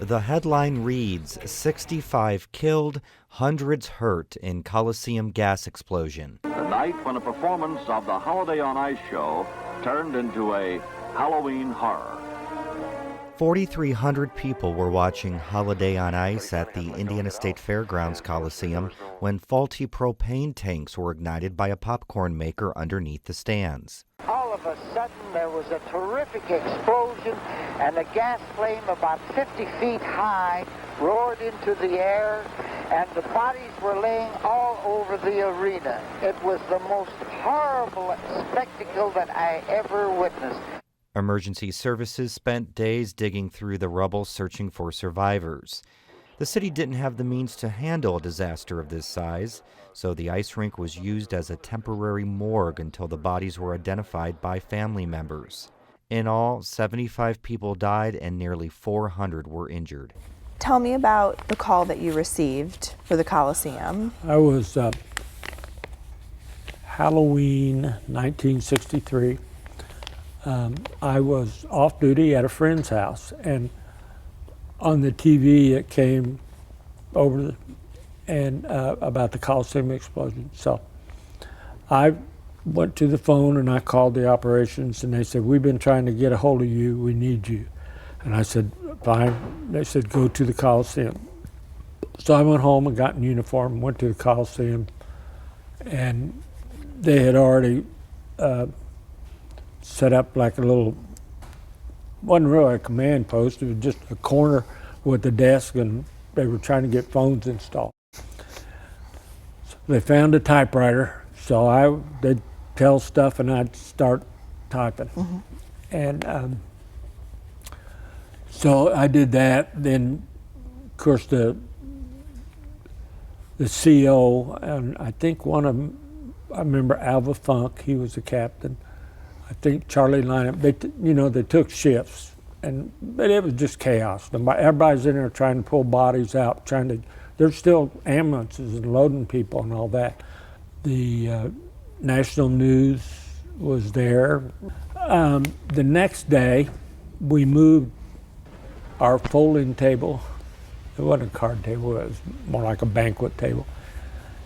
The headline reads, 65 killed, hundreds hurt in Coliseum gas explosion. The night when a performance of the Holiday on Ice show turned into a Halloween horror. 4,300 people were watching Holiday on Ice at the Indiana State Fairgrounds Coliseum when faulty propane tanks were ignited by a popcorn maker underneath the stands. All of a sudden, there was a terrific explosion, and a gas flame about 50 feet high roared into the air, and the bodies were laying all over the arena. It was the most horrible spectacle that I ever witnessed. Emergency services spent days digging through the rubble searching for survivors. The city didn't have the means to handle a disaster of this size, so the ice rink was used as a temporary morgue until the bodies were identified by family members. In all, 75 people died and nearly 400 were injured. Tell me about the call that you received for the Coliseum. I was Halloween 1963. I was off duty at a friend's house, and on the TV it came over about the Coliseum explosion. So I went to the phone and I called the operations, and they said, "We've been trying to get a hold of you, we need you." And I said, "Fine." They said, "Go to the Coliseum." So I went home and got in uniform, went to the Coliseum, and they had already set up like a little, wasn't really a command post, it was just a corner with a desk, and they were trying to get phones installed. So they found a typewriter, so they'd tell stuff and I'd start typing. Mm-hmm. And so I did that. Then, of course, the CO, and I think one of them, I remember Alva Funk, he was the captain. I think Charlie Lineup, they took shifts, but it was just chaos. Everybody's in there trying to pull bodies out, there's still ambulances and loading people and all that. The national news was there. The next day, we moved our folding table. It wasn't a card table, it was more like a banquet table,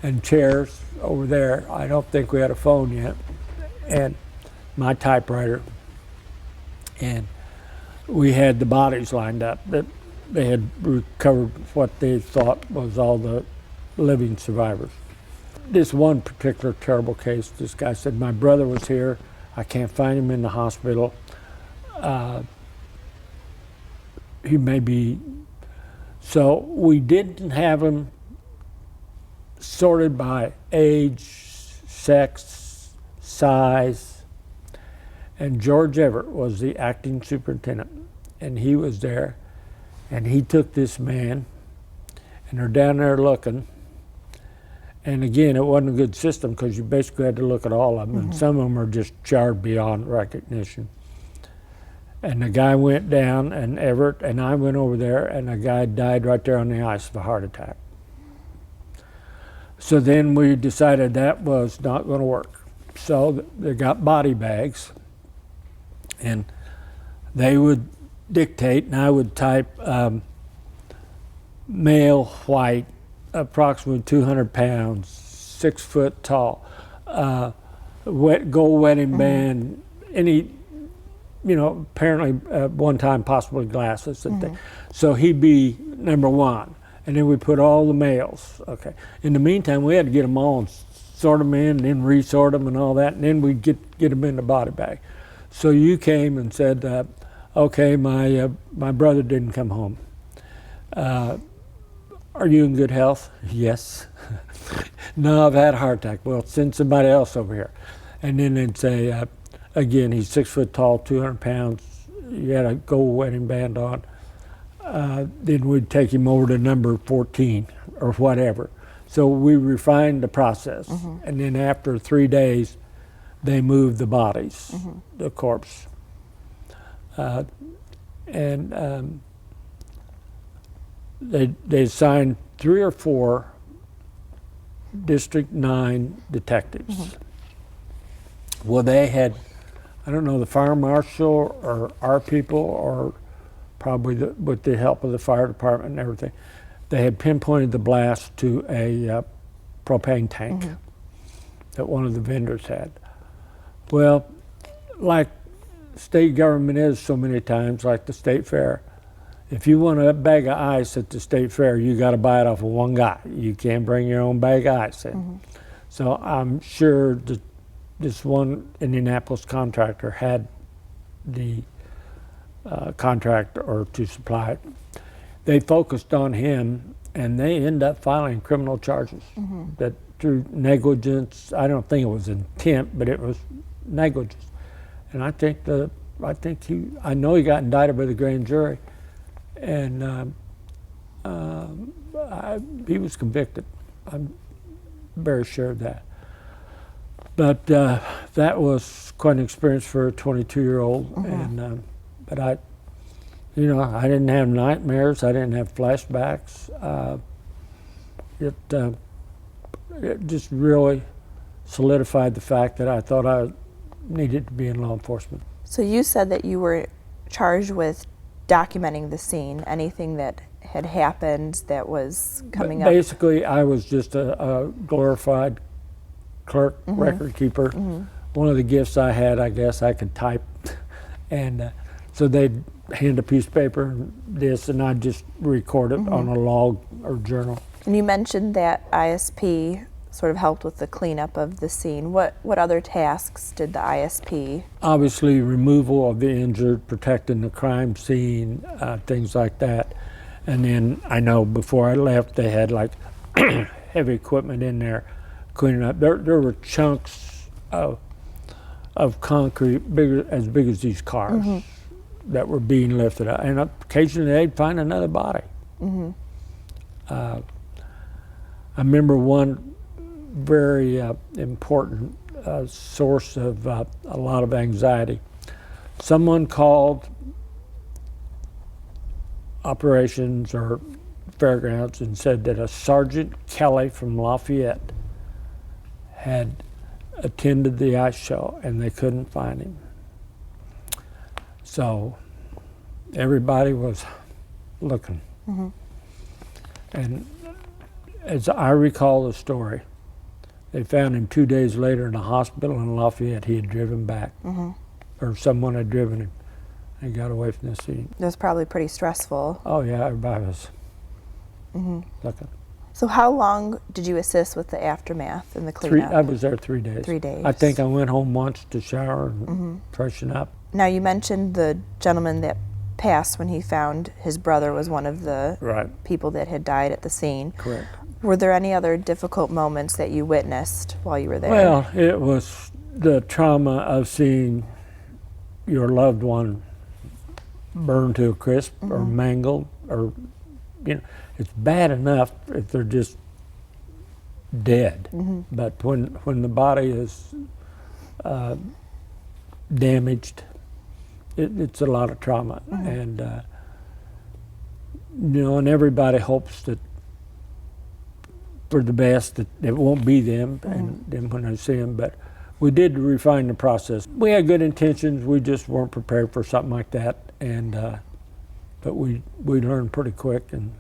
and chairs over there. I don't think we had a phone yet, and my typewriter, and we had the bodies lined up that they had recovered what they thought was all the living survivors. This one particular terrible case, this guy said, "My brother was here, I can't find him in the hospital. He may be," so we didn't have him sorted by age, sex, size. And George Everett was the acting superintendent, and he was there, and he took this man, and they're down there looking. And again, it wasn't a good system because you basically had to look at all of them, mm-hmm. and some of them are just charred beyond recognition. And the guy went down, and Everett and I went over there, and the guy died right there on the ice of a heart attack. So then we decided that was not going to work. So they got body bags. And they would dictate, and I would type male, white, approximately 200 pounds, 6 foot tall, gold wedding band, any, apparently one time possibly glasses. Mm-hmm. So he'd be number one. And then we put all the males. Okay. In the meantime, we had to get them all and sort them in, and then resort them and all that, and then we'd get them in the body bag. So you came and said, "Okay, my brother didn't come home. Are you in good health?" "Yes." "No, I've had a heart attack." "Well, send somebody else over here." And then they'd say, again, he's 6 foot tall, 200 pounds. You had a gold wedding band on. Then we'd take him over to number 14 or whatever. So we refined the process. Mm-hmm. And then after 3 days, they moved the bodies, mm-hmm. the corpse. They assigned 3 or 4 District 9 detectives. Mm-hmm. Well, they had, I don't know, the fire marshal or our people or probably with the help of the fire department and everything. They had pinpointed the blast to a propane tank that one of the vendors had. Well, like state government is so many times, like the state fair, if you want a bag of ice at the state fair, you got to buy it off of one guy. You can't bring your own bag of ice in. So I'm sure that this one Indianapolis contractor had the contract or to supply it. They focused on him, and they ended up filing criminal charges that through negligence. I don't think it was intent, but it was negligence. And I know he got indicted by the grand jury, and he was convicted. I'm very sure of that. But that was quite an experience for a 22-year-old, and but I didn't have nightmares. I didn't have flashbacks. It just really solidified the fact that I thought I needed to be in law enforcement. So you said that you were charged with documenting the scene, anything that had happened that was coming up. Basically, I was just a glorified clerk, record keeper. One of the gifts I had, I guess, I could type, and so they'd hand a piece of paper and this, and I'd just record it on a log or journal. And you mentioned that ISP sort of helped with the cleanup of the scene. What other tasks did the ISP? Obviously, removal of the injured, protecting the crime scene, things like that. And then I know before I left, they had like heavy equipment in there cleaning up. There were chunks of concrete as big as these cars that were being lifted up, and occasionally they'd find another body. I remember one very important source of a lot of anxiety. Someone called operations or fairgrounds and said that a Sergeant Kelly from Lafayette had attended the ice show and they couldn't find him. So everybody was looking. And as I recall the story, they found him 2 days later in a hospital in Lafayette. He had driven back, or someone had driven him. And got away from the scene. It was probably pretty stressful. Oh yeah, everybody was looking. So how long did you assist with the aftermath and the cleanup? I was there 3 days. 3 days. I think I went home once to shower and freshen up. Now you mentioned the gentleman that passed when he found his brother was one of the people that had died at the scene. Correct. Were there any other difficult moments that you witnessed while you were there? Well, it was the trauma of seeing your loved one burned to a crisp or mangled, or it's bad enough if they're just dead, but when the body is damaged, it's a lot of trauma, and and everybody hopes that for the best that it won't be them, and then when I see them, but we did refine the process. We had good intentions, we just weren't prepared for something like that, and but we learned pretty quick in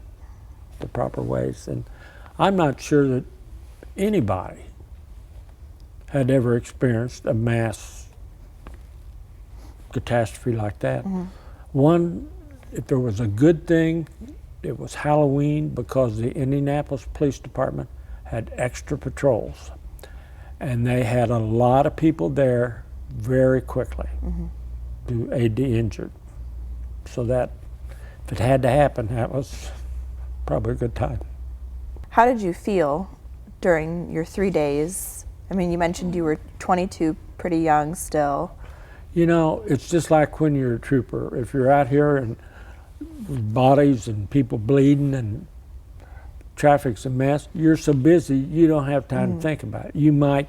the proper ways. And I'm not sure that anybody had ever experienced a mass catastrophe like that. One, if there was a good thing, it was Halloween, because the Indianapolis Police Department had extra patrols. And they had a lot of people there very quickly to aid the injured. So that, if it had to happen, that was probably a good time. How did you feel during your 3 days? I mean, you mentioned you were 22, pretty young still. It's just like when you're a trooper. If you're out here and bodies and people bleeding and traffic's a mess, you're so busy you don't have time to think about it. You might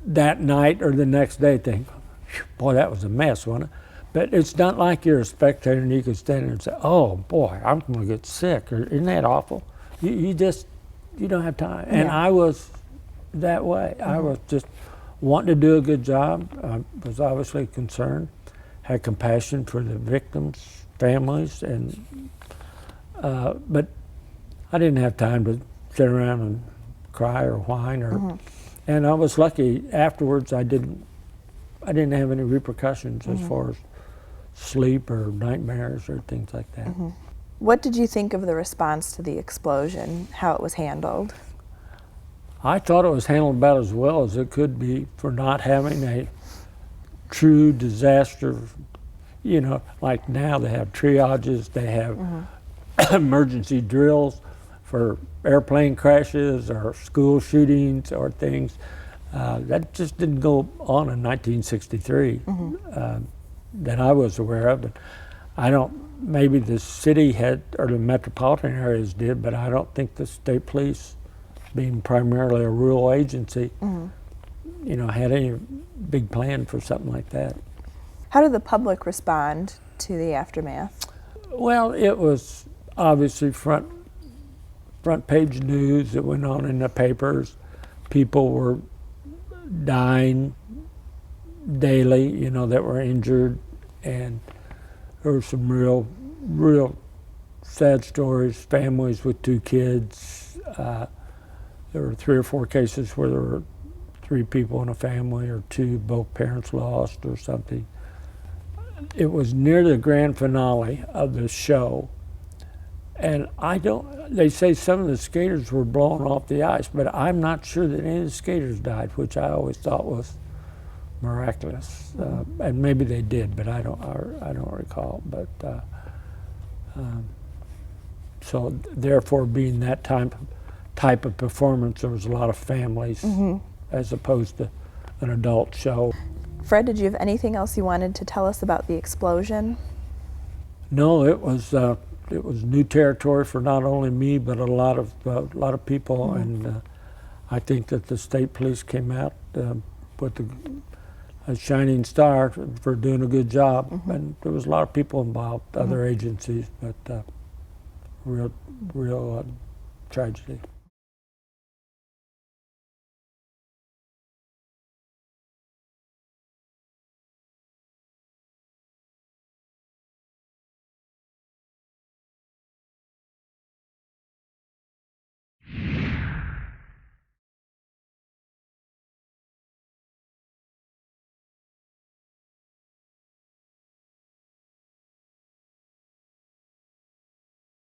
that night or the next day think, boy, that was a mess, wasn't it? But it's not like you're a spectator and you can stand there and say, oh boy, I'm going to get sick, or isn't that awful? You don't have time. And I was that way. I was just wanting to do a good job. I was obviously concerned, had compassion for the victims, families, and but I didn't have time to sit around and cry or whine, or and I was lucky afterwards. I didn't have any repercussions as far as sleep or nightmares or things like that. What did you think of the response to the explosion, how it was handled? I thought it was handled about as well as it could be for not having a true disaster. You know, like now they have triages, they have emergency drills for airplane crashes or school shootings or things. That just didn't go on in 1963 that I was aware of. And I don't, maybe the city had, or the metropolitan areas did, but I don't think the state police, being primarily a rural agency, you know, had any big plan for something like that. How did the public respond to the aftermath? Well, it was obviously front page news. It went on in the papers. People were dying daily, you know, that were injured, and there were some real sad stories. Families with 2 kids. There were 3 or 4 cases where there were 3 people in a family, or 2, both parents lost or something. It was near the grand finale of the show, and they say some of the skaters were blown off the ice, but I'm not sure that any of the skaters died, which I always thought was miraculous. And maybe they did, but I don't recall. But so therefore, being that type of performance, there was a lot of families as opposed to an adult show. Fred, did you have anything else you wanted to tell us about the explosion? No, it was new territory for not only me but a lot of people, and I think that the state police came out with a shining star for doing a good job, and there was a lot of people involved, other agencies, but real tragedy.